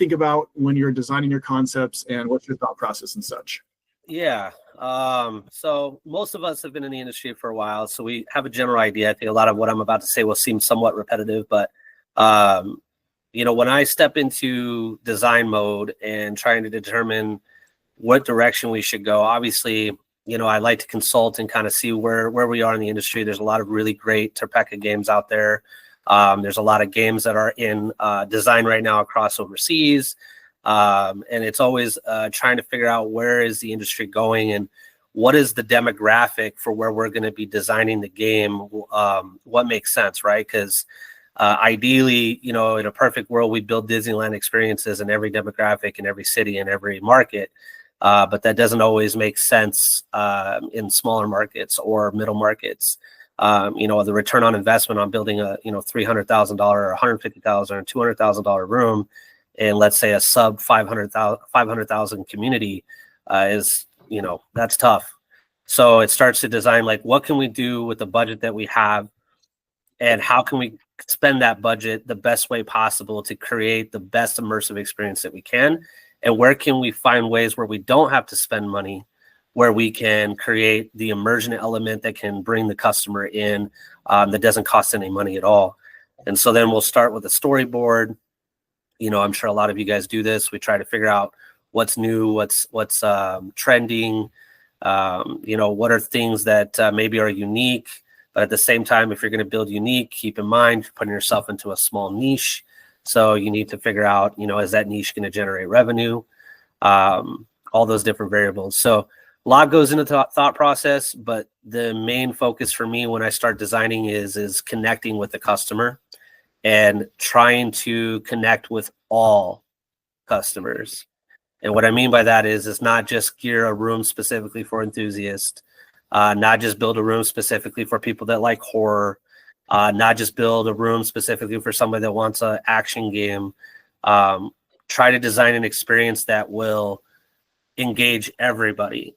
think about when you're designing your concepts, and what's your thought process and such? Yeah. So most of us have been in the industry for a while, so we have a general idea. I think a lot of what I'm about to say will seem somewhat repetitive, but when I step into design mode and trying to determine what direction we should go, obviously, I like to consult and kind of see where we are in the industry. There's a lot of really great Terpeka games out there. There's a lot of games that are in design right now across overseas. And it's always trying to figure out where is the industry going and what is the demographic for where we're going to be designing the game. What makes sense, right? Because ideally, in a perfect world, we build Disneyland experiences in every demographic, in every city, in every market. But that doesn't always make sense in smaller markets or middle markets. The return on investment on building a $300,000 or $150,000 or $200,000 room in, let's say, a sub 500,000 community is, that's tough. So it starts to design, like, what can we do with the budget that we have, and how can we spend that budget the best way possible to create the best immersive experience that we can, and where can we find ways where we don't have to spend money, where we can create the immersion element that can bring the customer in, that doesn't cost any money at all. And so then we'll start with a storyboard. I'm sure a lot of you guys do this. We try to figure out what's new, what's trending, what are things that maybe are unique. But at the same time, if you're going to build unique, keep in mind you're putting yourself into a small niche. So you need to figure out, is that niche going to generate revenue? All those different variables. So a lot goes into the thought process, but the main focus for me when I start designing is connecting with the customer and trying to connect with all customers. And what I mean by that is not just gear a room specifically for enthusiasts, not just build a room specifically for people that like horror, not just build a room specifically for somebody that wants an action game. Try to design an experience that will engage everybody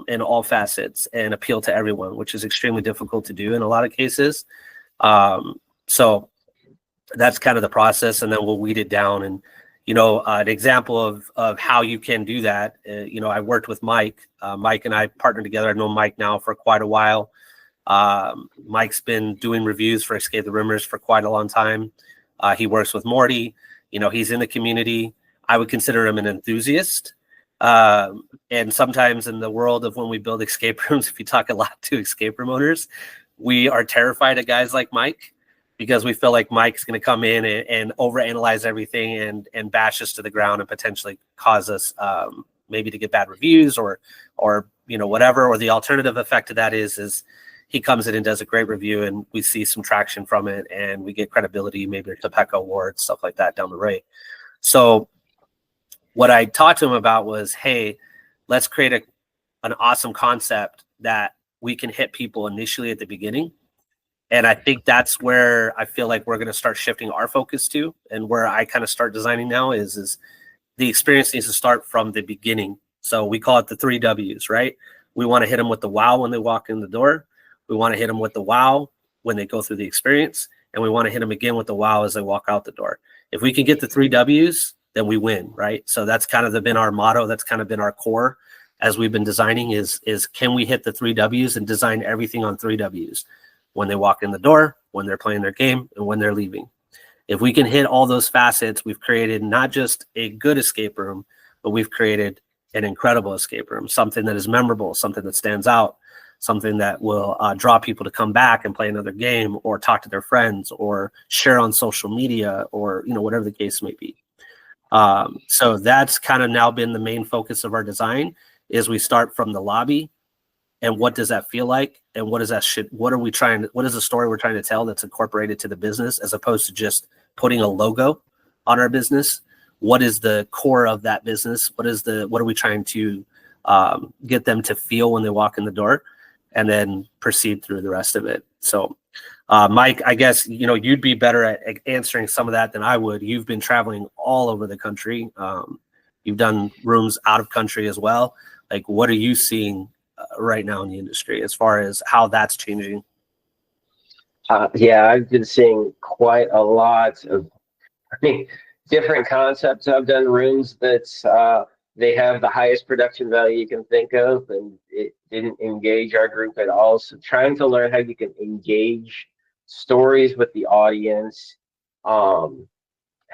in all facets and appeal to everyone, which is extremely difficult to do in a lot of cases. So that's kind of the process, and then we'll weed it down. And an example of how you can do that, I worked with Mike. Mike and I partnered together. I've known Mike now for quite a while. Mike's been doing reviews for Escape the Rumors for quite a long time. He works with Morty. He's in the community. I would consider him an enthusiast. And sometimes in the world of when we build escape rooms, if you talk a lot to escape room owners, we are terrified of guys like Mike, because we feel like Mike's going to come in and overanalyze everything and bash us to the ground and potentially cause us maybe to get bad reviews or whatever. Or the alternative effect of that is he comes in and does a great review and we see some traction from it and we get credibility, maybe a Terpeka award, stuff like that down the road. So what I talked to him about was, hey, let's create an awesome concept that we can hit people initially at the beginning. And I think that's where I feel like we're going to start shifting our focus to, and where I kind of start designing now is the experience needs to start from the beginning. So we call it the 3 W's, right? We want to hit them with the wow when they walk in the door. We want to hit them with the wow when they go through the experience. And we want to hit them again with the wow as they walk out the door. If we can get the 3 W's, then we win, right? So that's kind of been our motto. That's kind of been our core as we've been designing is can we hit the 3 W's and design everything on 3 W's? When they walk in the door, when they're playing their game, and when they're leaving. If we can hit all those facets, we've created not just a good escape room, but we've created an incredible escape room, something that is memorable, something that stands out, something that will draw people to come back and play another game or talk to their friends or share on social media or, whatever the case may be. So that's kind of now been the main focus of our design is we start from the lobby. And what does that feel like? And what is that what is the story we're trying to tell that's incorporated to the business, as opposed to just putting a logo on our business? What is the core of that business? What are we trying to get them to feel when they walk in the door, and then proceed through the rest of it? So Mike, I guess, you'd be better at answering some of that than I would. You've been traveling all over the country. You've done rooms out of country as well. Like, what are you seeing right now in the industry as far as how that's changing? Yeah, I've been seeing quite a lot of, different concepts. I've done rooms that they have the highest production value you can think of, and it didn't engage our group at all. So trying to learn how you can engage stories with the audience, how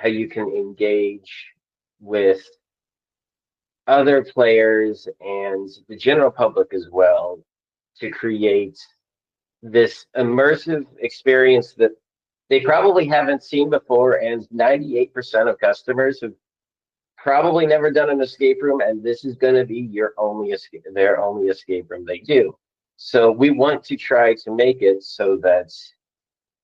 you can engage with other players and the general public as well, to create this immersive experience that they probably haven't seen before. And 98% of customers have probably never done an escape room, and this is going to be their only escape room they do. So we want to try to make it so that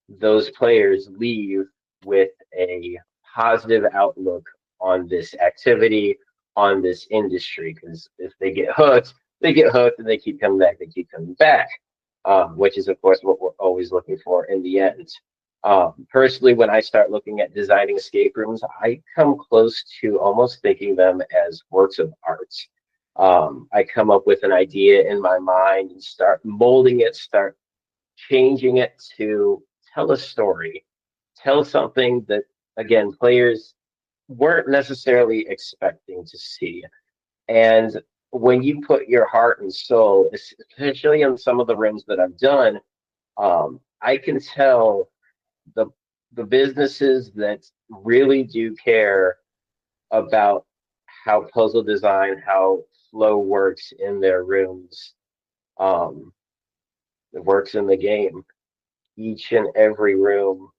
those players leave with a positive outlook on this activity, on this industry, because if they get hooked, and they keep coming back, which is, of course, what we're always looking for in the end. Personally, when I start looking at designing escape rooms, I come close to almost thinking them as works of art. I come up with an idea in my mind and start molding it, start changing it to tell a story, tell something that, again, players weren't necessarily expecting to see. And when you put your heart and soul, especially in some of the rooms that I've done, I can tell the businesses that really do care about how puzzle design, how flow works in their rooms, it works in the game. Each and every room,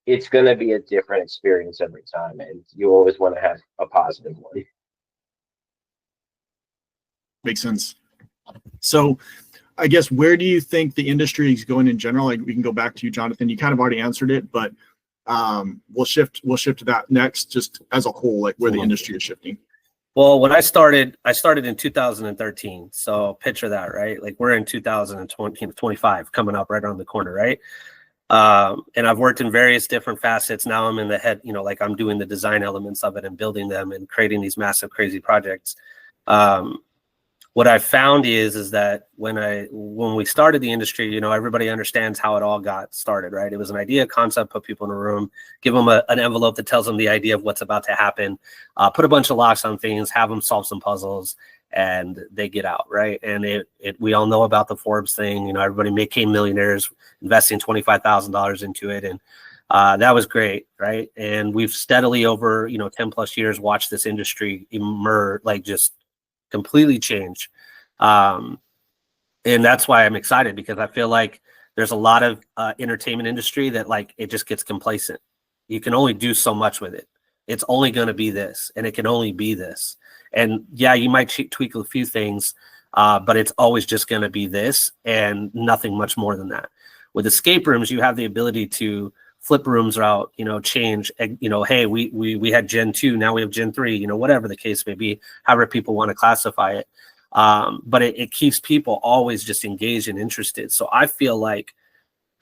it's going to be a different experience every time, and you always want to have a positive one. Makes sense. So I guess, where do you think the industry is going in general? Like, we can go back to you, Jonathon. You kind of already answered it, but we'll shift to that next, just as a whole, like where the industry is shifting. Well, when I started in 2013. So picture that, right? Like, we're in 2025 coming up right around the corner, right? And I've worked in various different facets. Now I'm in the head, like I'm doing the design elements of it and building them and creating these massive, crazy projects. What I found is that when we started the industry, everybody understands how it all got started, right? It was an idea, concept, put people in a room, give them an envelope that tells them the idea of what's about to happen, put a bunch of locks on things, have them solve some puzzles, and they get out, right? And we all know about the Forbes thing. Everybody became millionaires investing $25,000 into it, and that was great, right? And we've steadily over 10 plus years watched this industry emerge, like just completely change. And that's why I'm excited, because I feel like there's a lot of entertainment industry that, like, it just gets complacent. You can only do so much with it. It's only going to be this, and it can only be this. And yeah, you might tweak a few things, but it's always just going to be this and nothing much more than that. With escape rooms, you have the ability to flip rooms out, change, hey, we had Gen 2, now we have Gen 3, whatever the case may be, however people want to classify it. But it keeps people always just engaged and interested. So I feel like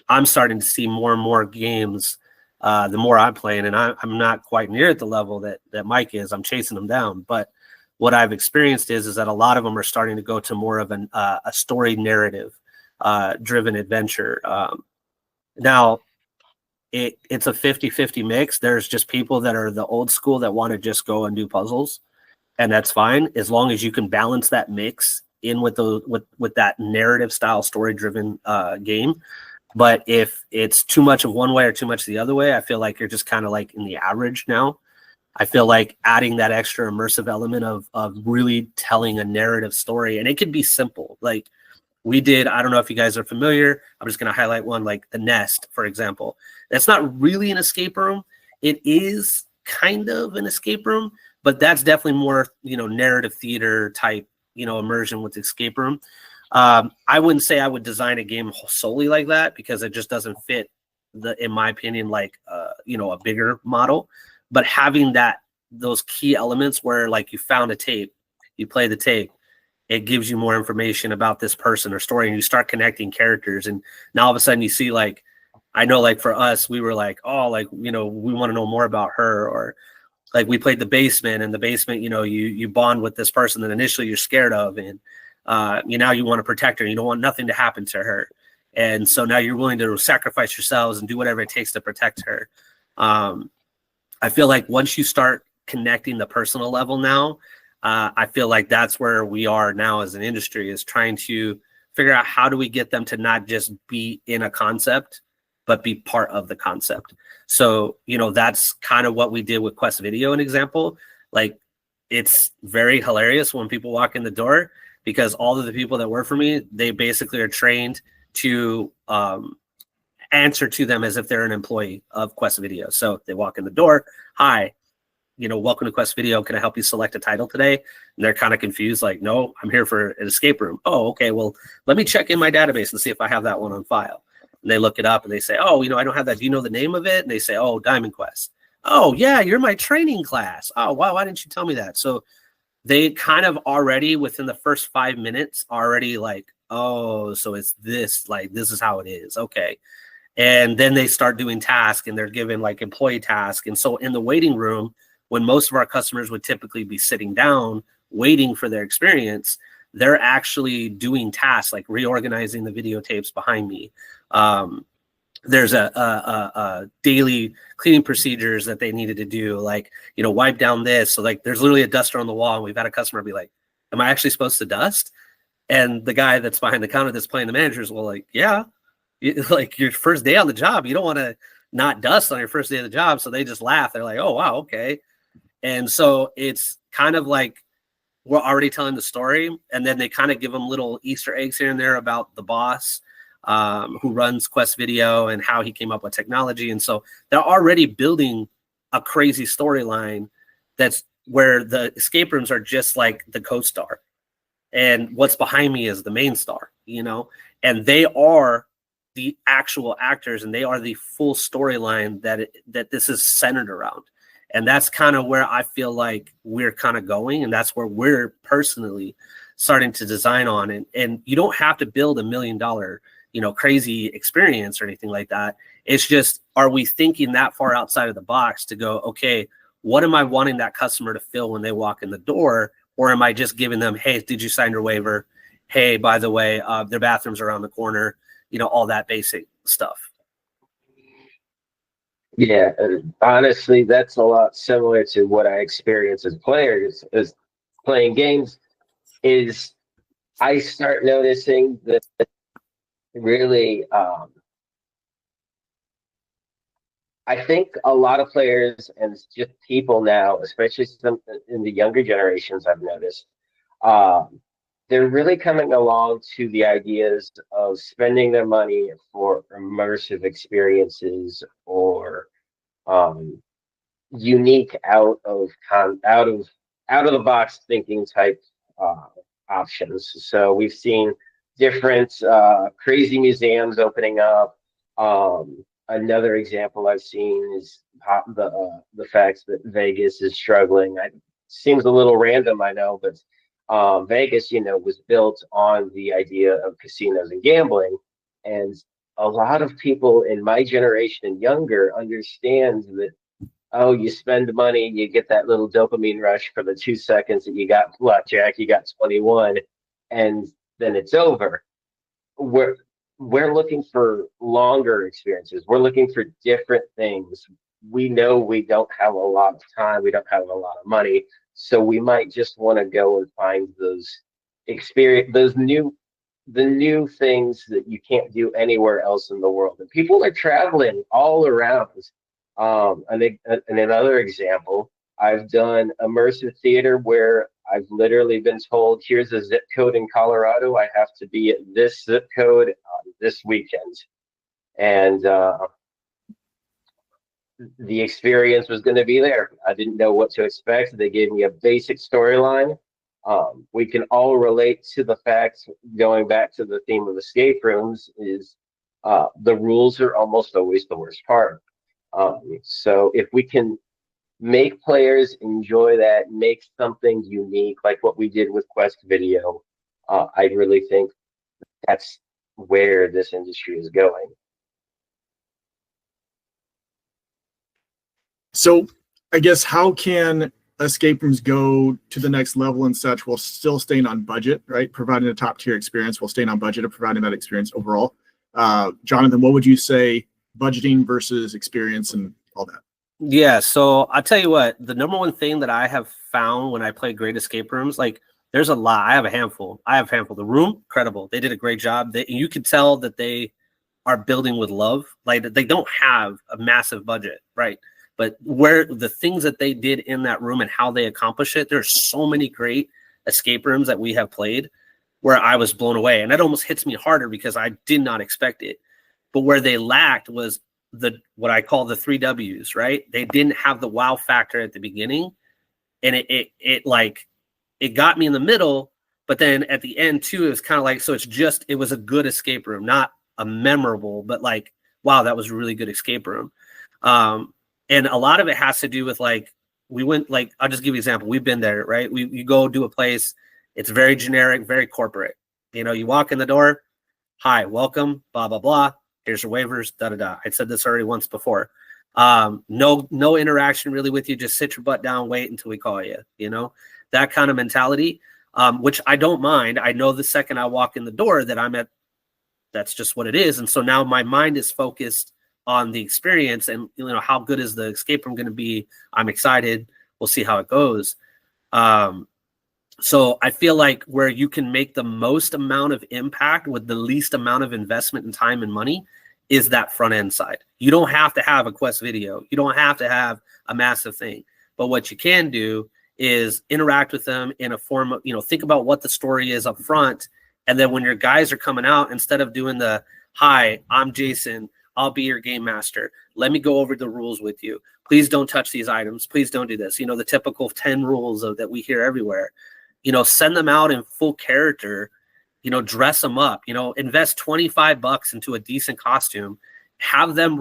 I'm starting to see more and more games the more I'm playing, and I'm not quite near at the level that Mike is. I'm chasing them down. But what I've experienced is that a lot of them are starting to go to more of a story narrative driven adventure. Now, it's a 50-50 mix. There's just people that are the old school that want to just go and do puzzles, and that's fine, as long as you can balance that mix in with that narrative style story driven game. But if it's too much of one way or too much the other way, I feel like you're just kind of like in the average now. I feel like adding that extra immersive element of really telling a narrative story, and it could be simple. Like we did, I don't know if you guys are familiar. I'm just going to highlight one, like The Nest, for example. That's not really an escape room. It is kind of an escape room, but that's definitely more, narrative theater type, immersion with escape room. I wouldn't say I would design a game solely like that, because it just doesn't fit in my opinion, like, a bigger model. But having those key elements where, like, you found a tape, you play the tape, it gives you more information about this person or story, and you start connecting characters. And now all of a sudden you see, like, I know, like, for us, we were like, oh, like, we want to know more about her. Or like we played The Basement, and The Basement, you bond with this person that initially you're scared of. And now you want to protect her. You don't want nothing to happen to her. And so now you're willing to sacrifice yourselves and do whatever it takes to protect her. I feel like once you start connecting the personal level now, I feel like that's where we are now as an industry, is trying to figure out how do we get them to not just be in a concept, but be part of the concept. So, you know, that's kind of what we did with Quest Video, an example. Like, it's very hilarious when people walk in the door, because all of the people that work for me, they basically are trained to answer to them as if they're an employee of Quest Video. So they walk in the door, hi, you know, welcome to Quest Video. Can I help you select a title today? And they're kind of confused, like, no, I'm here for an escape room. Oh, okay, well, let me check in my database and see if I have that one on file. And they look it up and they say, oh, you know, I don't have that. Do you know the name of it? And they say, oh, Diamond Quest. Oh, yeah, you're my training class. Oh, wow, why didn't you tell me that? So they kind of already, within the first 5 minutes, already like, oh, so it's this, like, this is how it is. Okay. And then they start doing tasks, and they're given like employee tasks. And so in the waiting room, when most of our customers would typically be sitting down waiting for their experience, they're actually doing tasks like reorganizing the videotapes behind me. There's a daily cleaning procedures that they needed to do, like, you know, wipe down this. So like, there's literally a duster on the wall, and we've had a customer be like, am I actually supposed to dust? And the guy that's behind the counter that's playing the manager is, well, like, yeah, like, your first day on the job, you don't want to not dust on your first day of the job. So they just laugh. They're like, oh, wow, okay. And so it's kind of like we're already telling the story, and then they kind of give them little Easter eggs here and there about the boss who runs Quest Video and how he came up with technology. And so they're already building a crazy storyline that's where the escape rooms are just like the co-star, and what's behind me is the main star, you know, and they are the actual actors, and they are the full storyline that this is centered around. And that's kind of where I feel like we're kind of going. And that's where we're personally starting to design on. And you don't have to build $1 million, you know, crazy experience or anything like that. It's just, are we thinking that far outside of the box to go, okay, what am I wanting that customer to feel when they walk in the door? Or am I just giving them, hey, did you sign your waiver? Hey, by the way, their bathrooms are around the corner, you know, all that basic stuff. Yeah, and honestly, that's a lot similar to what I experience as players, as playing games. Is I start noticing that really, I think a lot of players and just people now, especially some in the younger generations, I've noticed, they're really coming along to the ideas of spending their money for immersive experiences or unique out of the box thinking type options. So we've seen different crazy museums opening up. Another example I've seen is the fact that Vegas is struggling. It seems a little random, I know, but Vegas, you know, was built on the idea of casinos and gambling, and a lot of people in my generation and younger understand that, oh, you spend money, you get that little dopamine rush for the 2 seconds that you got blackjack, you got 21, and then it's over. We're looking for longer experiences. We're looking for different things. We know we don't have a lot of time, we don't have a lot of money, so we might just want to go and find those the new things that you can't do anywhere else in the world. And people are traveling all around. And another example, I've done immersive theater where I've literally been told, here's a zip code in Colorado. I have to be at this zip code this weekend. And the experience was going to be there. I didn't know what to expect. They gave me a basic storyline. We can all relate to the fact, going back to the theme of escape rooms, is the rules are almost always the worst part. So if we can make players enjoy that, make something unique, like what we did with Quest Video, I really think that's where this industry is going. So I guess, how can escape rooms go to the next level and such while still staying on budget, right? Providing a top tier experience while staying on budget and providing that experience overall. Jonathon, what would you say budgeting versus experience and all that? Yeah, so I'll tell you what, the number one thing that I have found when I play great escape rooms, like there's a lot. I have a handful. The room, incredible. They did a great job. You could tell that they are building with love. Like they don't have a massive budget, right? But where the things that they did in that room and how they accomplish it, there's so many great escape rooms that we have played where I was blown away. And that almost hits me harder because I did not expect it. But where they lacked was what I call the 3 W's, right? They didn't have the wow factor at the beginning. And it got me in the middle, but then at the end too, it was kind of like, so it was a good escape room, not a memorable, but like, wow, that was a really good escape room. And a lot of it has to do with like, I'll just give you an example. We've been there, right? You go do a place, it's very generic, very corporate. You walk in the door, hi, welcome, blah, blah, blah. Here's your waivers, da-da-da. I said this already once before. No interaction really with you. Just sit your butt down, wait until we call you, that kind of mentality, which I don't mind. I know the second I walk in the door that that's just what it is. And so now my mind is focused on the experience and, how good is the escape room going to be? I'm excited. We'll see how it goes. So I feel like where you can make the most amount of impact with the least amount of investment in time and money is that front end side. You don't have to have a Quest video. You don't have to have a massive thing. But what you can do is interact with them in a form of, think about what the story is up front. And then when your guys are coming out, instead of doing the, hi, I'm Jason, I'll be your game master. Let me go over the rules with you. Please don't touch these items. Please don't do this. The typical 10 rules that we hear everywhere. Send them out in full character, dress them up, invest $25 into a decent costume, have them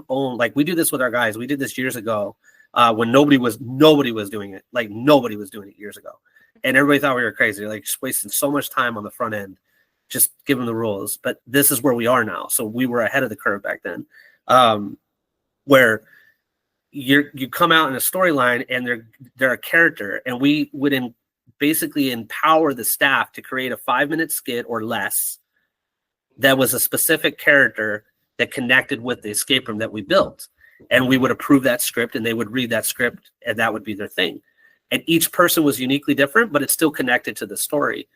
own, like we do this with our guys. We did this years ago when nobody was doing it. Like nobody was doing it years ago. And everybody thought we were crazy. Like just wasting so much time on the front end, just give them the rules. But this is where we are now. So we were ahead of the curve back then, where you come out in a storyline and they're a character, and we would basically empower the staff to create a 5-minute skit or less that was a specific character that connected with the escape room that we built. And we would approve that script and they would read that script and that would be their thing. And each person was uniquely different, but it's still connected to the story.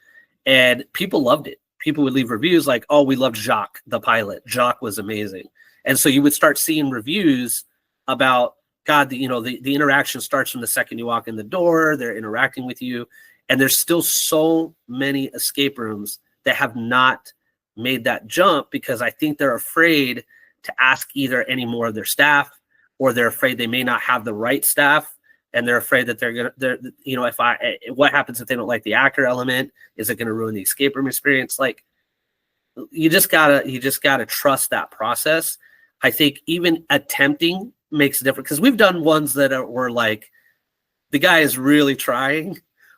And people loved it. People would leave reviews like, oh, we loved Jacques, the pilot. Jacques was amazing. And so you would start seeing reviews about, God, the interaction starts from the second you walk in the door. They're interacting with you. And there's still so many escape rooms that have not made that jump because I think they're afraid to ask either any more of their staff, or they're afraid they may not have the right staff. And they're afraid that what happens if they don't like the actor element? Is it going to ruin the escape room experience? Like, you just gotta trust that process. I think even attempting makes a difference, because we've done ones that were like, the guy is really trying,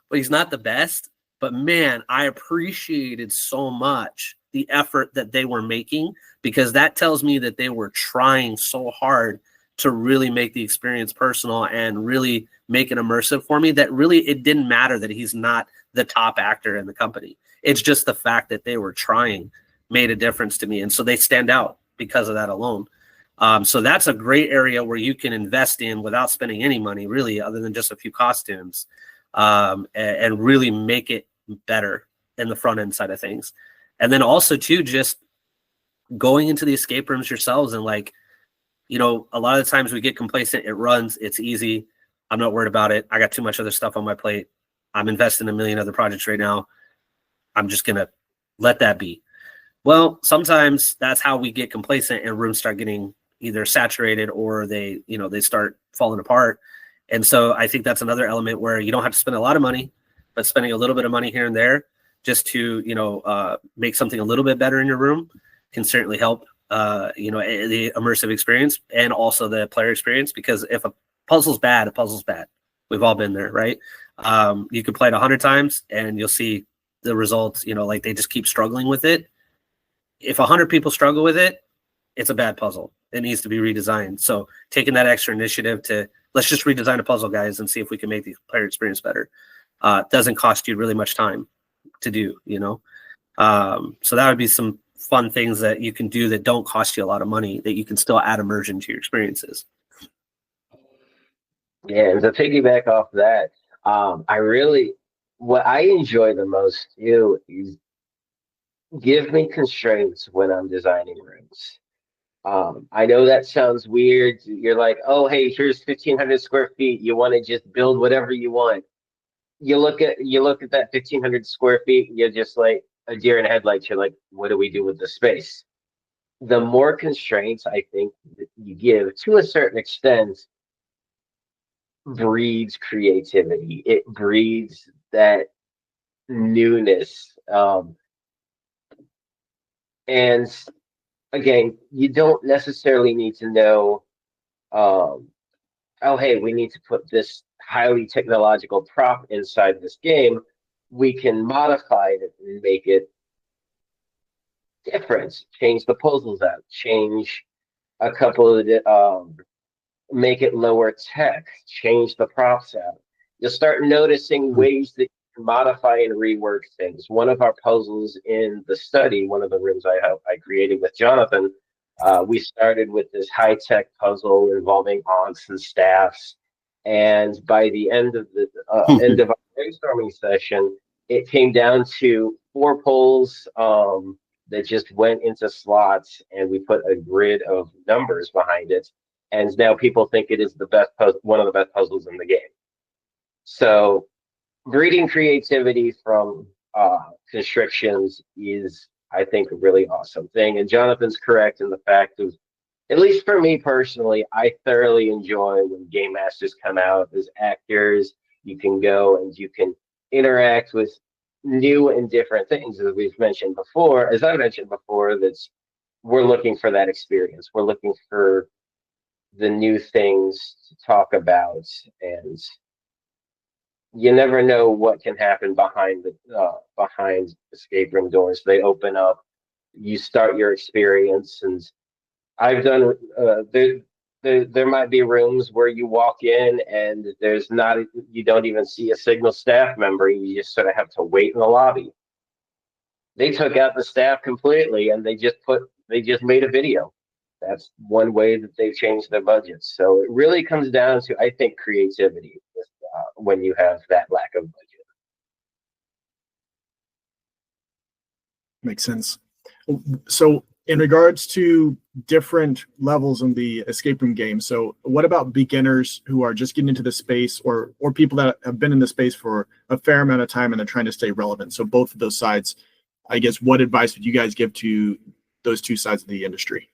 but he's not the best. But man, I appreciated so much the effort that they were making, because that tells me that they were trying so hard to really make the experience personal and really make it immersive for me, that really it didn't matter that he's not the top actor in the company. It's just the fact that they were trying made a difference to me. And so they stand out because of that alone. So that's a great area where you can invest in without spending any money, really, other than just a few costumes, and really make it better in the front end side of things. And then also too, just going into the escape rooms yourselves and like, a lot of the times we get complacent. It runs, it's easy. I'm not worried about it. I got too much other stuff on my plate. I'm investing in a million other projects right now. I'm just going to let that be. Well, sometimes that's how we get complacent and rooms start getting either saturated or they start falling apart. And so I think that's another element where you don't have to spend a lot of money, but spending a little bit of money here and there just to, make something a little bit better in your room can certainly help, the immersive experience and also the player experience. Because if a puzzle's bad, a puzzle's bad. We've all been there, right? You could play it 100 times and you'll see the results, like they just keep struggling with it. If 100 people struggle with it, it's a bad puzzle. It needs to be redesigned. So taking that extra initiative to, let's just redesign a puzzle, guys, and see if we can make the player experience better. Doesn't cost you really much time to do, So that would be some fun things that you can do that don't cost you a lot of money, that you can still add immersion to your experiences. Yeah, and to piggyback off that, what I enjoy the most too is give me constraints when I'm designing rooms. I know that sounds weird. You're like, oh, hey, here's 1,500 square feet. You want to just build whatever you want. You look at that 1,500 square feet. You're just like a deer in headlights. You're like, what do we do with the space? The more constraints I think that you give, to a certain extent, breeds creativity. It breeds that newness. And again, you don't necessarily need to know, um, oh, hey, we need to put this highly technological prop inside this game. We can modify it and make it different, change the puzzles out, change a couple of the, make it lower tech, change the props out. You'll start noticing ways that you can modify and rework things. One of our puzzles in the study, one of the rooms I created with Jonathon, we started with this high-tech puzzle involving aunts and staffs. And by the end of the end of our brainstorming session, it came down to 4 poles that just went into slots, and we put a grid of numbers behind it. And now people think it is the best one of the best puzzles in the game. So breeding creativity from constrictions is, I think, a really awesome thing. And Jonathon's correct in the fact of, at least for me personally, I thoroughly enjoy when game masters come out as actors. You can go and you can interact with new and different things, as we've mentioned before. As I mentioned before, we're looking for that experience. We're looking for the new things to talk about, and you never know what can happen behind escape room doors. They open up, you start your experience, and I've done there might be rooms where you walk in and you don't even see a single staff member. You just sort of have to wait in the lobby. They took out the staff completely, and they just made a video. That's one way that they've changed their budgets. So it really comes down to, I think, creativity when you have that lack of budget. Makes sense. So in regards to different levels in the escape room game, so what about beginners who are just getting into the space, or people that have been in the space for a fair amount of time and they're trying to stay relevant? So both of those sides, I guess, what advice would you guys give to those two sides of the industry?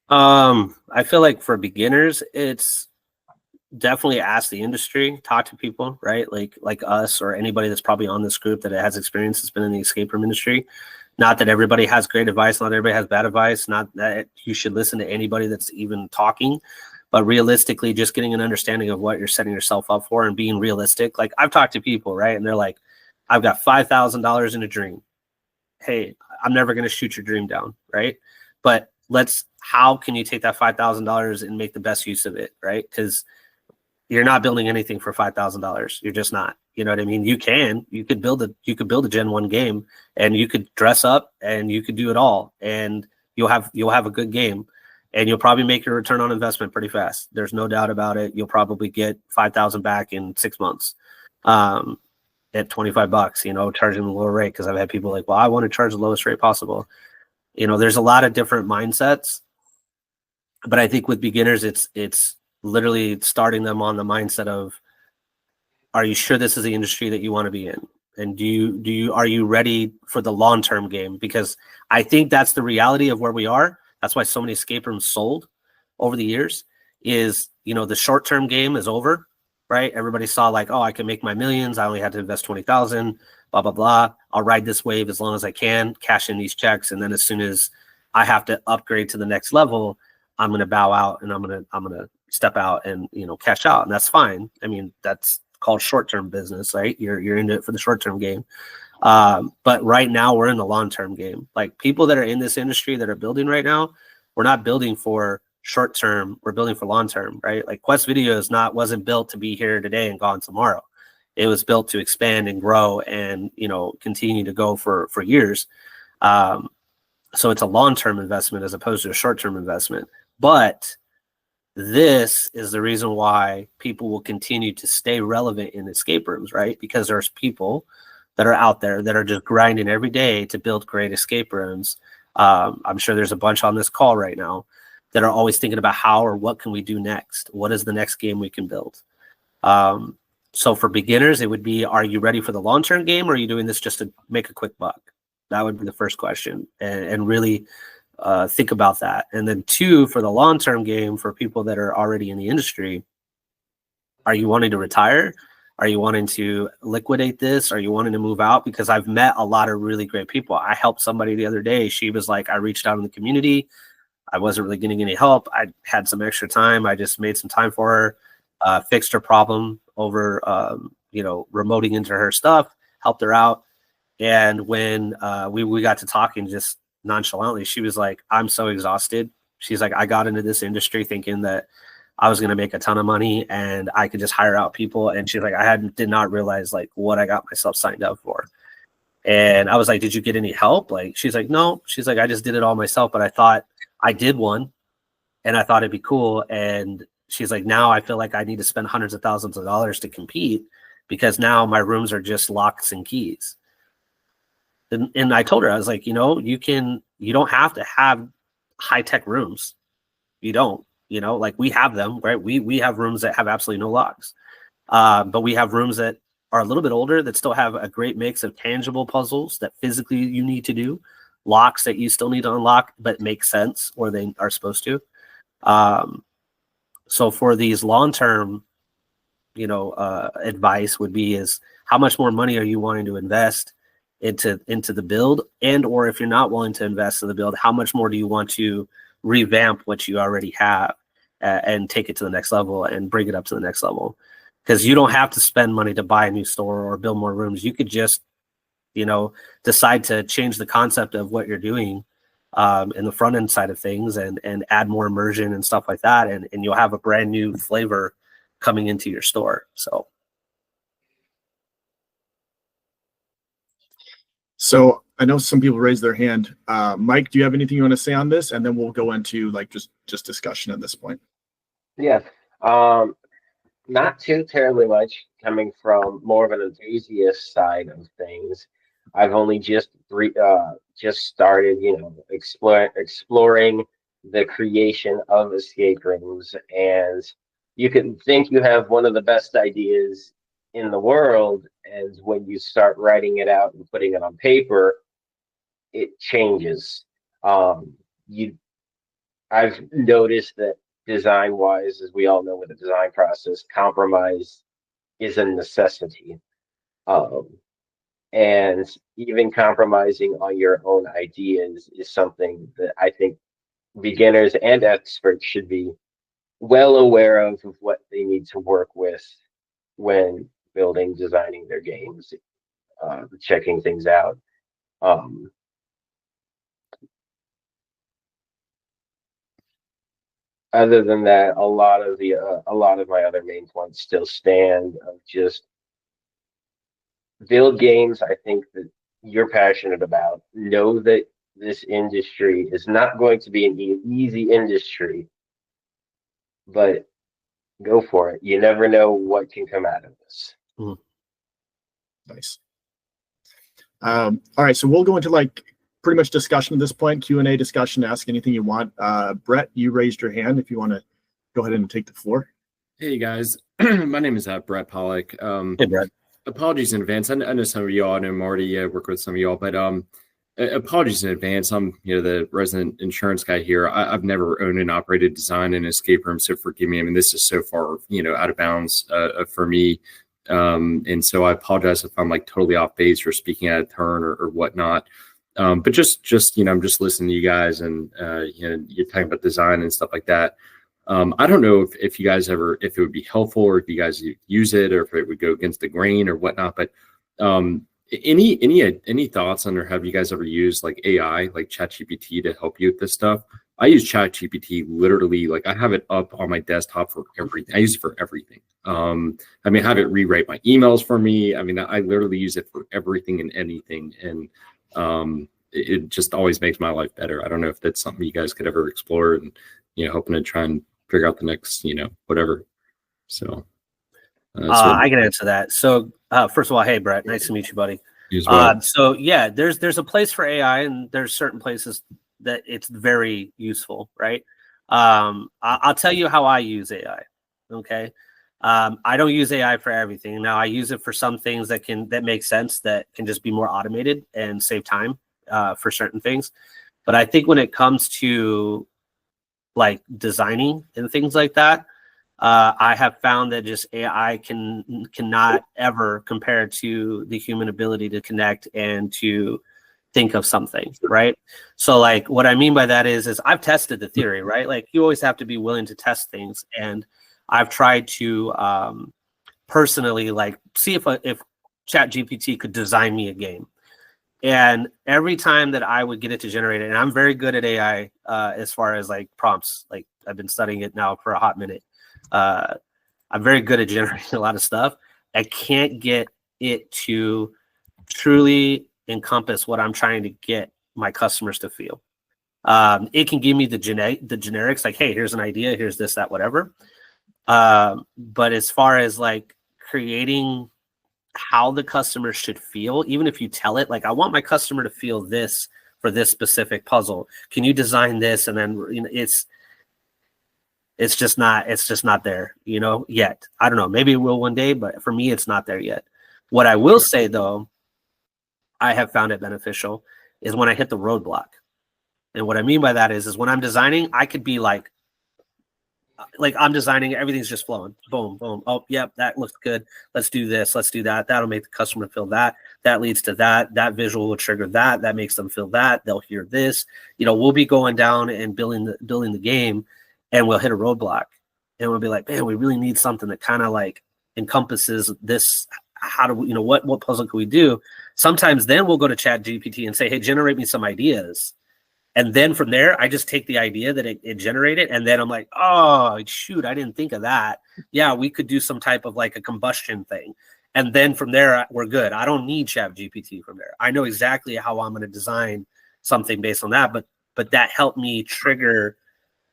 I feel like for beginners, it's definitely ask the industry, talk to people, right? Like us or anybody that's probably on this group that has experience, that's been in the escape room industry. Not that everybody has great advice, not everybody has bad advice, not that you should listen to anybody that's even talking, but realistically, just getting an understanding of what you're setting yourself up for and being realistic. Like, I've talked to people, right? And they're like, I've got $5,000 in a dream. Hey, I'm never going to shoot your dream down, right? But how can you take that $5,000 and make the best use of it, right? Because you're not building anything for $5,000. You're just not. You know what I mean? You could build a Gen 1 game, and you could dress up and you could do it all, and you'll have a good game, and you'll probably make your return on investment pretty fast. There's no doubt about it. You'll probably get $5,000 back in 6 months. At $25, charging the lower rate, because I've had people like, well, I want to charge the lowest rate possible. There's a lot of different mindsets, but I think with beginners, it's literally starting them on the mindset of, are you sure this is the industry that you want to be in? And are you ready for the long-term game? Because I think that's the reality of where we are. That's why so many escape rooms sold over the years is, the short-term game is over, right? Everybody saw like, oh, I can make my millions. I only had to invest 20,000, blah, blah, blah. I'll ride this wave as long as I can, cash in these checks. And then as soon as I have to upgrade to the next level, I'm going to bow out and I'm going to step out and, cash out. And that's fine. I mean, that's called short-term business, right? You're into it for the short-term game. But right now we're in the long-term game. Like, people that are in this industry that are building right now, we're not building for short-term, we're building for long-term, right? Like, Quest Video wasn't built to be here today and gone tomorrow. It was built to expand and grow and, continue to go for years. So it's a long-term investment as opposed to a short-term investment. But this is the reason why people will continue to stay relevant in escape rooms, right? Because there's people that are out there that are just grinding every day to build great escape rooms. I'm sure there's a bunch on this call right now that are always thinking about how or what can we do next? What is the next game we can build? So for beginners, it would be, are you ready for the long-term game, or are you doing this just to make a quick buck? That would be the first question, and really think about that. And then 2, for the long-term game, for people that are already in the industry, are you wanting to retire? Are you wanting to liquidate this? Are you wanting to move out? Because I've met a lot of really great people. I helped somebody the other day. She was like, I reached out in the community. I wasn't really getting any help. I had some extra time. I just made some time for her, fixed her problem over, remoting into her stuff, helped her out. And when we got to talking just nonchalantly, she was like, I'm so exhausted. She's like, I got into this industry thinking that I was going to make a ton of money and I could just hire out people. And she's like, did not realize like what I got myself signed up for. And I was like, did you get any help? Like, she's like, no. She's like, I just did it all myself, but I thought I did one and I thought it'd be cool. And she's like, now I feel like I need to spend hundreds of thousands of dollars to compete because now my rooms are just locks and keys. And I told her, I was like, you don't have to have high-tech rooms. You don't, like we have them, right? We have rooms that have absolutely no locks. But we have rooms that are a little bit older that still have a great mix of tangible puzzles that physically you need to do, locks that you still need to unlock, but make sense or they are supposed to. So for these long-term, advice would be is how much more money are you wanting to invest into the build, and or if you're not willing to invest in the build, how much more do you want to revamp what you already have and take it to the next level and bring it up to the next level? Because you don't have to spend money to buy a new store or build more rooms. You could just, decide to change the concept of what you're doing in the front end side of things and add more immersion and stuff like that. And you'll have a brand new flavor coming into your store. So I know some people raised their hand. Mike, do you have anything you want to say on this? And then we'll go into like just discussion at this point. Yeah. Not too terribly much coming from more of an enthusiast side of things. I've only just started, exploring the creation of escape rooms, and you can think you have one of the best ideas in the world, and when you start writing it out and putting it on paper, it changes. I've noticed that design-wise, as we all know with the design process, compromise is a necessity. And even compromising on your own ideas is something that I think beginners and experts should be well aware of what they need to work with when designing their games, checking things out. Other than that, a lot of my other main points still stand of just build games I think that you're passionate about. Know that this industry is not going to be an easy industry, but go for it. You never know what can come out of this. Nice. All right, so we'll go into like pretty much discussion at this point, Q&A discussion, ask anything you want. Brett, you raised your hand if you want to go ahead and take the floor. Hey guys, my name is Brett Pollock. Hey, Brett. Apologies in advance. I know some of y'all, I know Marty, I work with some of y'all, but apologies in advance. I'm the resident insurance guy here. I've never owned and operated design in an escape room, so forgive me. I mean, this is so far out of bounds for me, and so I apologize if I'm like totally off base or speaking out of turn or whatnot. But just I'm just listening to you guys, and you're talking about design and stuff like that. I don't know if you guys ever, if it would be helpful, or if you guys use it, or if it would go against the grain or whatnot. But any thoughts on, or have you guys ever used like AI, like ChatGPT, to help you with this stuff? I use ChatGPT literally, like I have it up on my desktop for everything. I use it for everything. I mean, have it rewrite my emails for me. I mean, I literally use it for everything and anything, and it just always makes my life better. I don't know if that's something you guys could ever explore, and hoping to try and figure out the next, whatever. So I can answer that. So first of all, hey Brett, nice to meet you, buddy. you as well. So yeah, there's a place for AI, and there's certain places that it's very useful, right? I'll tell you how I use AI. Okay. I don't use AI for everything. Now I use it for some things that make sense, that can just be more automated and save time for certain things. But I think when it comes to like designing and things like that, I have found that just AI cannot ever compare to the human ability to connect and to think of something, right? So like what I mean by that is I've tested the theory, right? Like you always have to be willing to test things, and I've tried to personally like see if ChatGPT could design me a game. And every time that I would get it to generate it, and I'm very good at AI as far as like prompts, like I've been studying it now for a hot minute. I'm very good at generating a lot of stuff. I can't get it to truly encompass what I'm trying to get my customers to feel. It can give me the generics, like, hey, here's an idea, here's this, that, whatever. But as far as like creating how the customer should feel, even if you tell it, like, I want my customer to feel this for this specific puzzle. Can you design this? And then, it's just not there, yet. I don't know. Maybe it will one day, but for me, it's not there yet. What I will say though, I have found it beneficial is when I hit the roadblock. And what I mean by that is when I'm designing, I could be like I'm designing, everything's just flowing. Boom, boom. Oh, yep, that looks good. Let's do this. Let's do that. That'll make the customer feel that. That leads to that. That visual will trigger that. That makes them feel that. They'll hear this. We'll be going down and building the game, and we'll hit a roadblock. And we'll be like, man, we really need something that kind of like encompasses this. How do we, what puzzle can we do? Sometimes then we'll go to ChatGPT and say, hey, generate me some ideas. And then from there, I just take the idea that it generated, and then I'm like, oh, shoot, I didn't think of that. Yeah, we could do some type of like a combustion thing. And then from there, we're good. I don't need ChatGPT from there. I know exactly how I'm going to design something based on that, but that helped me trigger,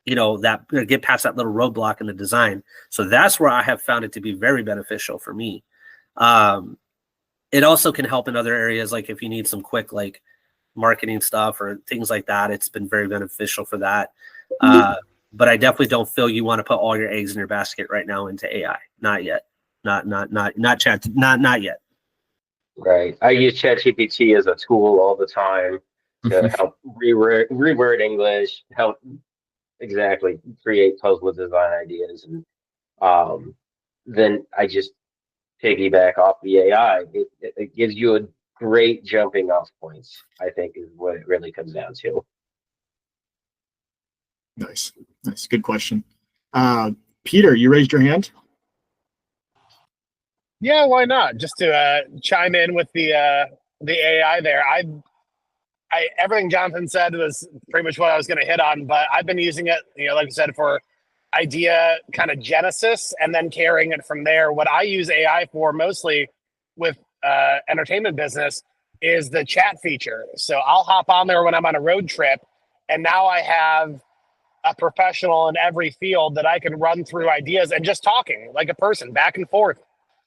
that get past that little roadblock in the design. So that's where I have found it to be very beneficial for me. It also can help in other areas, like if you need some quick, like, marketing stuff or things like that. It's been very beneficial for that. But I definitely don't feel you want to put all your eggs in your basket right now into AI. Not yet. Not yet. Right. I use ChatGPT as a tool all the time to help reword English, help exactly create puzzle design ideas, and then I just piggyback off the AI. It gives you a great jumping off points, I think, is what it really comes down to. Nice. Good question. Peter, you raised your hand. Yeah, why not? Just to chime in with the AI there. I everything Jonathan said was pretty much what I was going to hit on, but I've been using it, like I said, for idea kind of genesis and then carrying it from there. What I use AI for mostly with entertainment business is the chat feature. So I'll hop on there when I'm on a road trip, and now I have a professional in every field that I can run through ideas and just talking like a person back and forth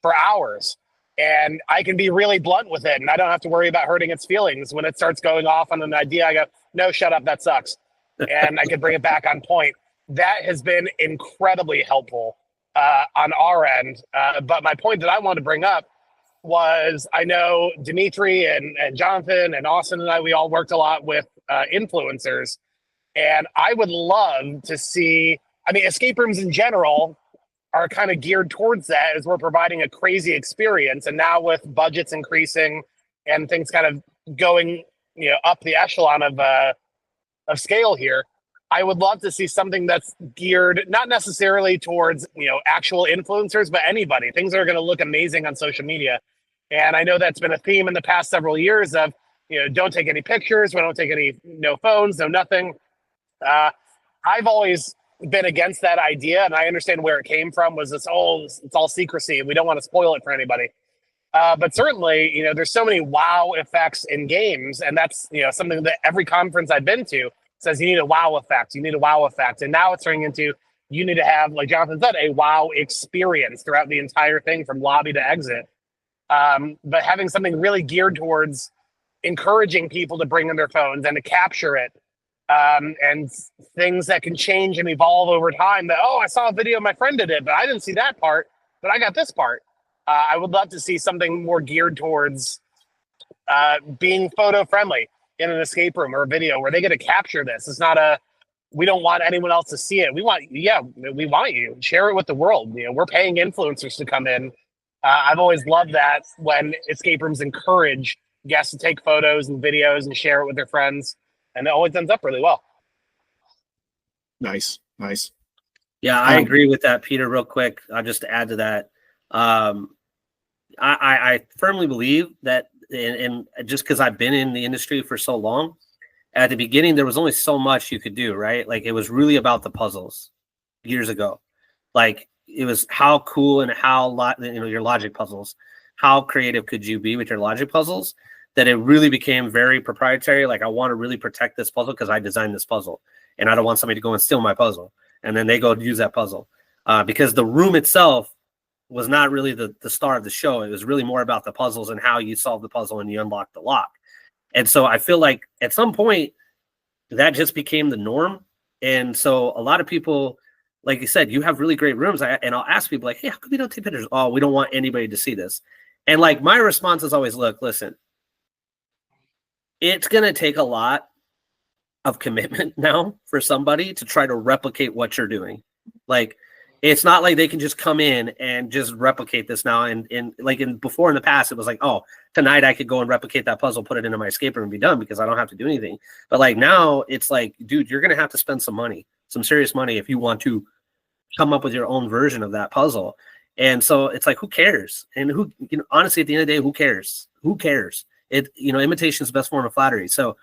for hours. And I can be really blunt with it, and I don't have to worry about hurting its feelings. When it starts going off on an idea, I go, no, shut up, that sucks. And I can bring it back on point. That has been incredibly helpful on our end. But my point that I want to bring up was, I know Dmitry and Jonathan and Austin and I, we all worked a lot with influencers. And I would love to see, escape rooms in general are kind of geared towards that, as we're providing a crazy experience. And now with budgets increasing and things kind of going, up the echelon of scale here, I would love to see something that's geared not necessarily towards, actual influencers, but anybody, things that are going to look amazing on social media. And I know that's been a theme in the past several years of, don't take any pictures, we don't take any, no phones, no nothing. I've always been against that idea, and I understand where it came from, was this, it's all secrecy, and we don't want to spoil it for anybody. But certainly, there's so many wow effects in games, and that's, something that every conference I've been to says you need a wow effect, you need a wow effect. And now it's turning into, you need to have, like Jonathan said, a wow experience throughout the entire thing from lobby to exit. But having something really geared towards encouraging people to bring in their phones and to capture it, and things that can change and evolve over time. That, oh, I saw a video my friend did it, but I didn't see that part, but I got this part. I would love to see something more geared towards being photo friendly in an escape room or a video where they get to capture this. It's not a, we don't want anyone else to see it. We want you share it with the world. You know, we're paying influencers to come in. I've always loved that when escape rooms encourage guests to take photos and videos and share it with their friends, and it always ends up really well. Nice. Yeah, I agree with that, Peter. Real quick, just to add to that, I firmly believe that, and just because I've been in the industry for so long, at the beginning there was only so much you could do, right? Like, it was really about the puzzles years ago. Like, it was how cool and how your logic puzzles, how creative could you be with your logic puzzles, that it really became very proprietary. Like, I want to really protect this puzzle because I designed this puzzle, and I don't want somebody to go and steal my puzzle, and then they go use that puzzle, because the room itself was not really the star of the show. It was really more about the puzzles and how you solve the puzzle and you unlock the lock. And so I feel like at some point that just became the norm. And so a lot of people, like you said, you have really great rooms. And I'll ask people like, hey, how come you don't take pictures? Oh, we don't want anybody to see this. And like, my response is always, look, listen, it's going to take a lot of commitment now for somebody to try to replicate what you're doing. Like, it's not like they can just come in and just replicate this now. And before in the past, it was like, oh, tonight I could go and replicate that puzzle, put it into my escape room and be done because I don't have to do anything. But like, now it's like, dude, you're going to have to spend some money, some serious money, if you want to come up with your own version of that puzzle. And so it's like, who cares? And honestly, at the end of the day, who cares? Who cares? Imitation is the best form of flattery. So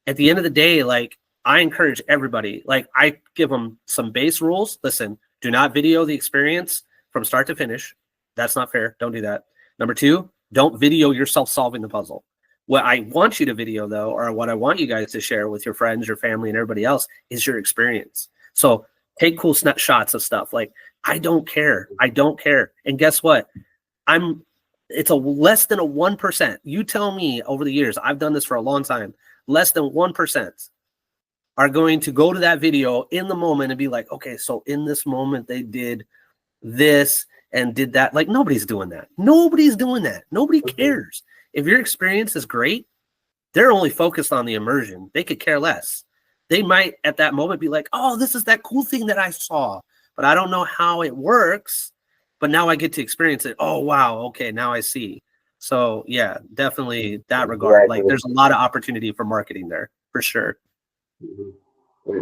at the end of the day, like, I encourage everybody, like, I give them some base rules. Listen, do not video the experience from start to finish. That's not fair. Don't do that. Number 2, don't video yourself solving the puzzle. What I want you to video, though, or what I want you guys to share with your friends, your family, and everybody else is your experience. So take cool shots of stuff. Like, I don't care. And guess what? It's a less than a 1%. You tell me, over the years, I've done this for a long time, less than 1% are going to go to that video in the moment and be like, okay, so in this moment they did this and did that. Like, nobody's doing that. Nobody cares. If your experience is great, they're only focused on the immersion. They could care less. They might at that moment be like, oh, this is that cool thing that I saw, but I don't know how it works, but now I get to experience it. Oh, wow. Okay, now I see. So yeah, definitely that regard. Like, there's a lot of opportunity for marketing there for sure.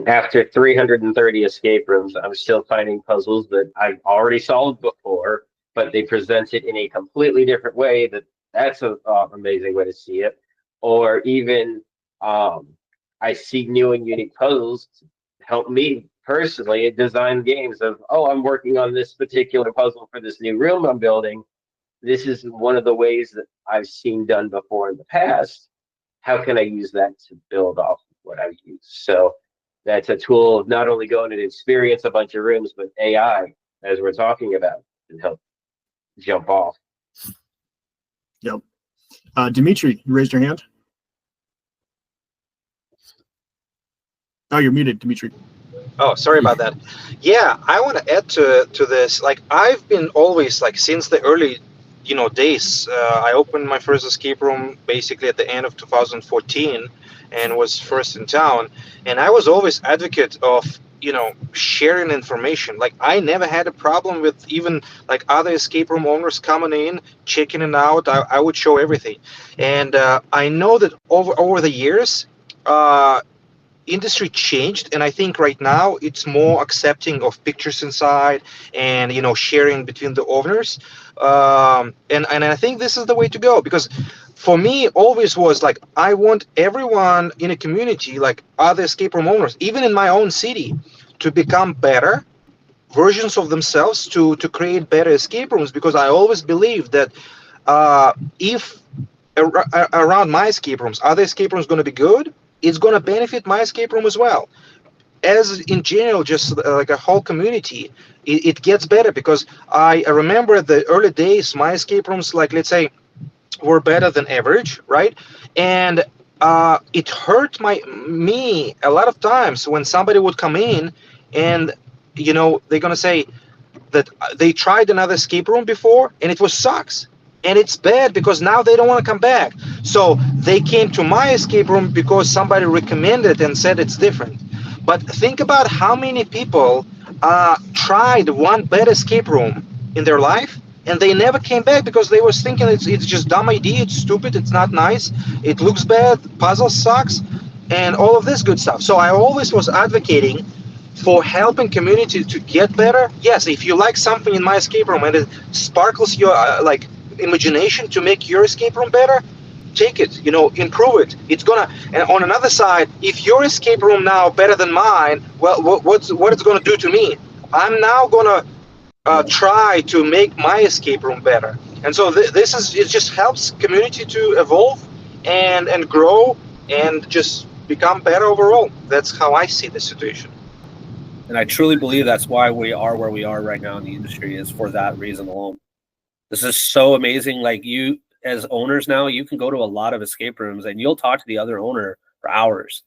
After 330 escape rooms, I'm still finding puzzles that I've already solved before, but they present it in a completely different way. That's an amazing way to see it. Or even I see new and unique puzzles to help me personally design games of, oh, I'm working on this particular puzzle for this new room I'm building. This is one of the ways that I've seen done before in the past. How can I use that to build off what I've used? So that's a tool of not only going and experience a bunch of rooms, but AI, as we're talking about, can help jump off. Yep. Dmitry, you raised your hand. Oh, you're muted, Dmitry. Oh, sorry about that. Yeah, I want to add to this. Like, I've been always, like, since the early days. I opened my first escape room basically at the end of 2014 and was first in town. And I was always advocate of, sharing information. Like, I never had a problem with even like other escape room owners coming in, checking it out. I would show everything. And I know that over the years, industry changed, and I think right now it's more accepting of pictures inside and sharing between the owners, and I think this is the way to go, because for me always was like, I want everyone in a community, like other escape room owners, even in my own city, to become better versions of themselves, to create better escape rooms, because I always believe that if around my escape rooms other escape rooms going to be good, it's going to benefit my escape room as well. as in general, just like a whole community, it gets better. Because I remember the early days, my escape rooms, like let's say, were better than average, right? And it hurt me a lot of times when somebody would come in and they're gonna say that they tried another escape room before and it was sucks, and it's bad because now they don't want to come back. So they came to my escape room because somebody recommended and said it's different. But think about how many people tried one bad escape room in their life and they never came back because they was thinking it's just dumb idea, it's stupid, it's not nice, it looks bad, puzzle sucks, and all of this good stuff. So I always was advocating for helping community to get better. Yes, if you like something in my escape room and it sparkles your imagination to make your escape room better, take it, improve it. It's gonna. And on another side, if your escape room now better than mine, well, what it's gonna do to me? I'm now gonna try to make my escape room better. And so this is, it just helps community to evolve and grow and just become better overall. That's how I see the situation. And I truly believe that's why we are where we are right now in the industry, is for that reason alone. This is so amazing. Like, you as owners now, you can go to a lot of escape rooms and you'll talk to the other owner for hours.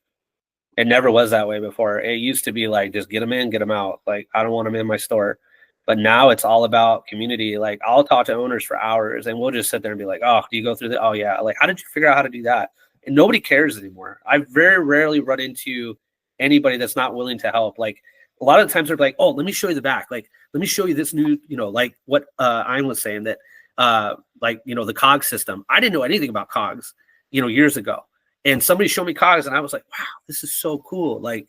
It never was that way before. It used to be like, just get them in, get them out. Like, I don't want them in my store. But now it's all about community. Like, I'll talk to owners for hours and we'll just sit there and be like, oh, do you go through that? Oh yeah. Like, how did you figure out how to do that? And nobody cares anymore. I very rarely run into anybody that's not willing to help. Like, a lot of the times they're like, oh, let me show you the back. Like, let me show you this new, like what Ein was saying, that the COGS system. I didn't know anything about COGS, years ago. And somebody showed me COGS and I was like, wow, this is so cool. Like,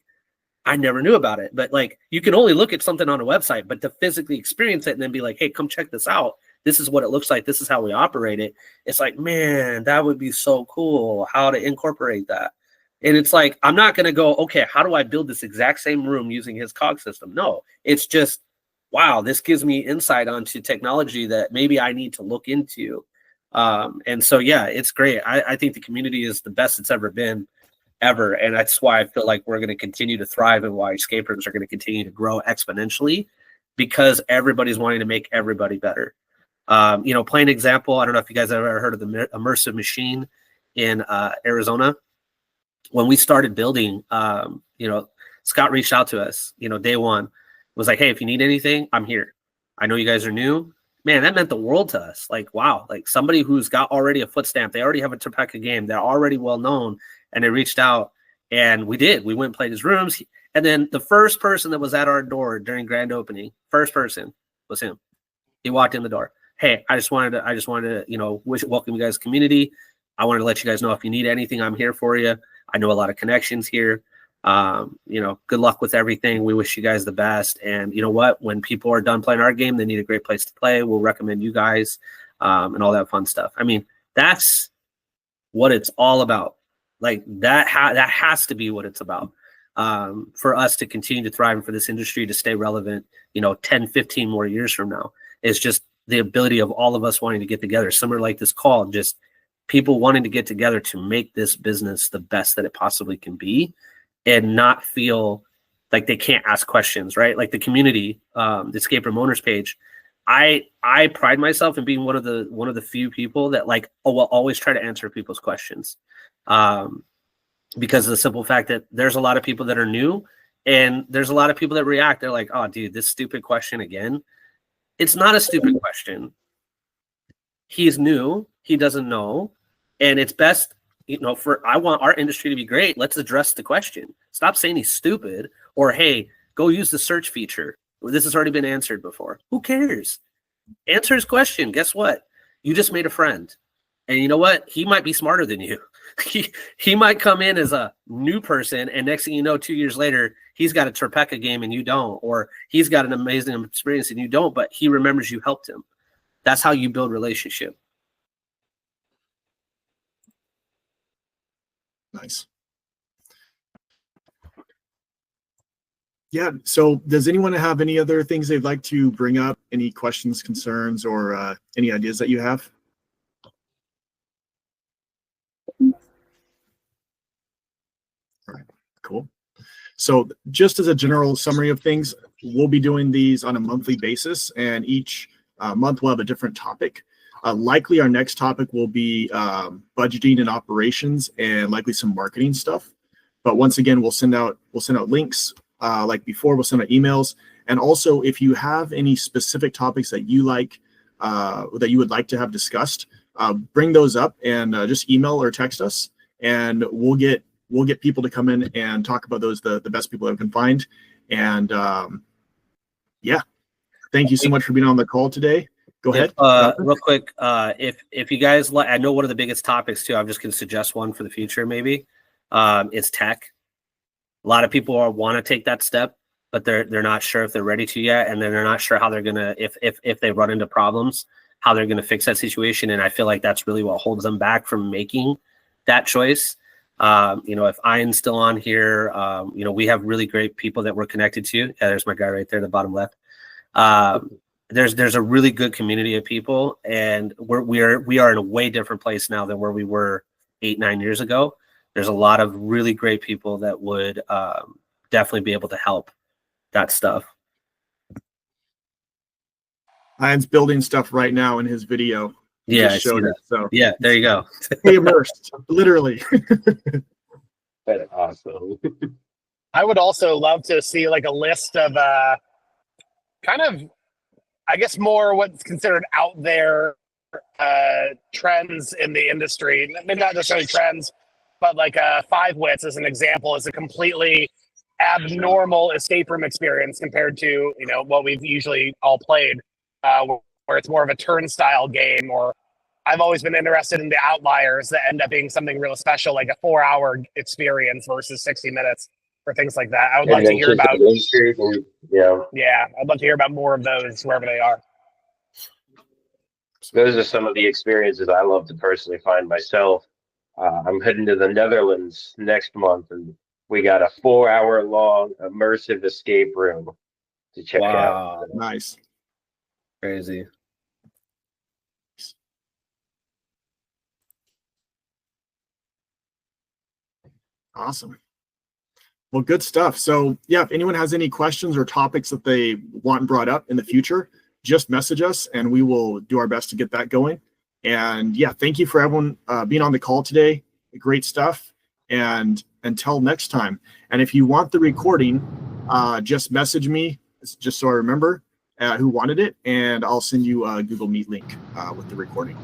I never knew about it. But like, you can only look at something on a website, but to physically experience it and then be like, hey, come check this out. This is what it looks like. This is how we operate it. It's like, man, that would be so cool how to incorporate that. And it's like, I'm not going to go, okay, how do I build this exact same room using his COG system? No, it's just, wow, this gives me insight onto technology that maybe I need to look into. And so, yeah, it's great. I think the community is the best it's ever been, ever. And that's why I feel like we're going to continue to thrive and why escape rooms are going to continue to grow exponentially, because everybody's wanting to make everybody better. Plain example, I don't know if you guys have ever heard of the Immersive machine in Arizona. When we started building, Scott reached out to us, day one, was like, hey, if you need anything, I'm here. I know you guys are new. Man, that meant the world to us. Like, wow, like somebody who's got already a foot stamp, they already have a Topeka game, they're already well known, and they reached out, and we did. We went and played his rooms, and then the first person that was at our door during grand opening, first person was him. He walked in the door. Hey, I just wanted to, welcome you guys to the community. I wanted to let you guys know if you need anything, I'm here for you. I know a lot of connections here. Good luck with everything. We wish you guys the best. And you know what? When people are done playing our game, they need a great place to play. We'll recommend you guys and all that fun stuff. I mean, that's what it's all about. Like that has to be what it's about for us to continue to thrive and for this industry to stay relevant, 10, 15 more years from now. It's just the ability of all of us wanting to get together, similar like this call, just people wanting to get together to make this business the best that it possibly can be and not feel like they can't ask questions, right? Like the community, the Escape Room Owners page, I pride myself in being one of the few people that will always try to answer people's questions. Because of the simple fact that there's a lot of people that are new and there's a lot of people that react. They're like, oh dude, this stupid question again. It's not a stupid question. He's new, he doesn't know. And it's best, I want our industry to be great. Let's address the question. Stop saying he's stupid or, hey, go use the search feature. This has already been answered before. Who cares? Answer his question. Guess what? You just made a friend. And you know what? He might be smarter than you. He might come in as a new person, and next thing you know, 2 years later, he's got a Topeka game and you don't, or he's got an amazing experience and you don't, but he remembers you helped him. That's how you build relationship. Nice. Yeah. So does anyone have any other things they'd like to bring up? Any questions, concerns, or any ideas that you have? All right. Cool. So just as a general summary of things, we'll be doing these on a monthly basis, and each month we'll have a different topic. Likely our next topic will be budgeting and operations, and likely some marketing stuff. But once again, we'll send out links like before. We'll send out emails, and also if you have any specific topics that you like that you would like to have discussed, bring those up and just email or text us, and we'll get people to come in and talk about those, the best people that we can find. And yeah, thank you so much for being on the call today. Go ahead. Real quick, if you guys like, I know one of the biggest topics too, I'm just going to suggest one for the future maybe, is tech. A lot of people want to take that step, but they're not sure if they're ready to yet, and then they're not sure how they're going to, if they run into problems, how they're going to fix that situation. And I feel like that's really what holds them back from making that choice. If Ian's still on here, we have really great people that we're connected to. Yeah, there's my guy right there in the bottom left. There's a really good community of people, and we are in a way different place now than where we were 8-9 years ago. There's a lot of really great people that would definitely be able to help that stuff. Ian's building stuff right now in his video. Yeah, I showed see it. So yeah, there you go. stay immersed, literally. That's awesome. I would also love to see like a list of kind of, I guess, more what's considered out there trends in the industry. Maybe not necessarily trends, but like 5 wits as an example is a completely abnormal escape room experience compared to what we've usually all played, where it's more of a turnstile game. Or I've always been interested in the outliers that end up being something real special, like a 4-hour experience versus 60 minutes or things like that. I would love to hear about. Yeah, I'd love to hear about more of those wherever they are. Those are some of the experiences I love to personally find myself. I'm heading to the Netherlands next month, and we got a 4-hour long immersive escape room to check out. Nice. Crazy. Awesome. Well, good stuff. So yeah, if anyone has any questions or topics that they want brought up in the future, just message us and we will do our best to get that going. And yeah, thank you for everyone being on the call today. Great stuff. And until next time. And if you want the recording, just message me, just so I remember who wanted it, and I'll send you a Google Meet link with the recording.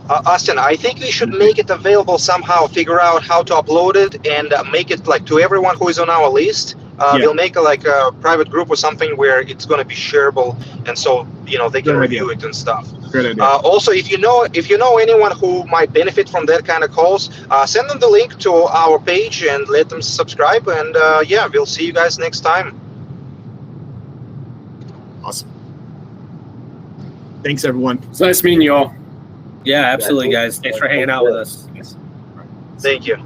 Austin, I think we should make it available somehow, figure out how to upload it and make it like to everyone who is on our list. We'll make a private group or something where it's going to be shareable, and so they can review it and stuff. Great idea. Also, if you know anyone who might benefit from that kind of calls, send them the link to our page and let them subscribe. And yeah, we'll see you guys next time. Awesome. Thanks, everyone. It's nice meeting you all. Yeah, absolutely, guys. Thanks for hanging out with us. Thank you.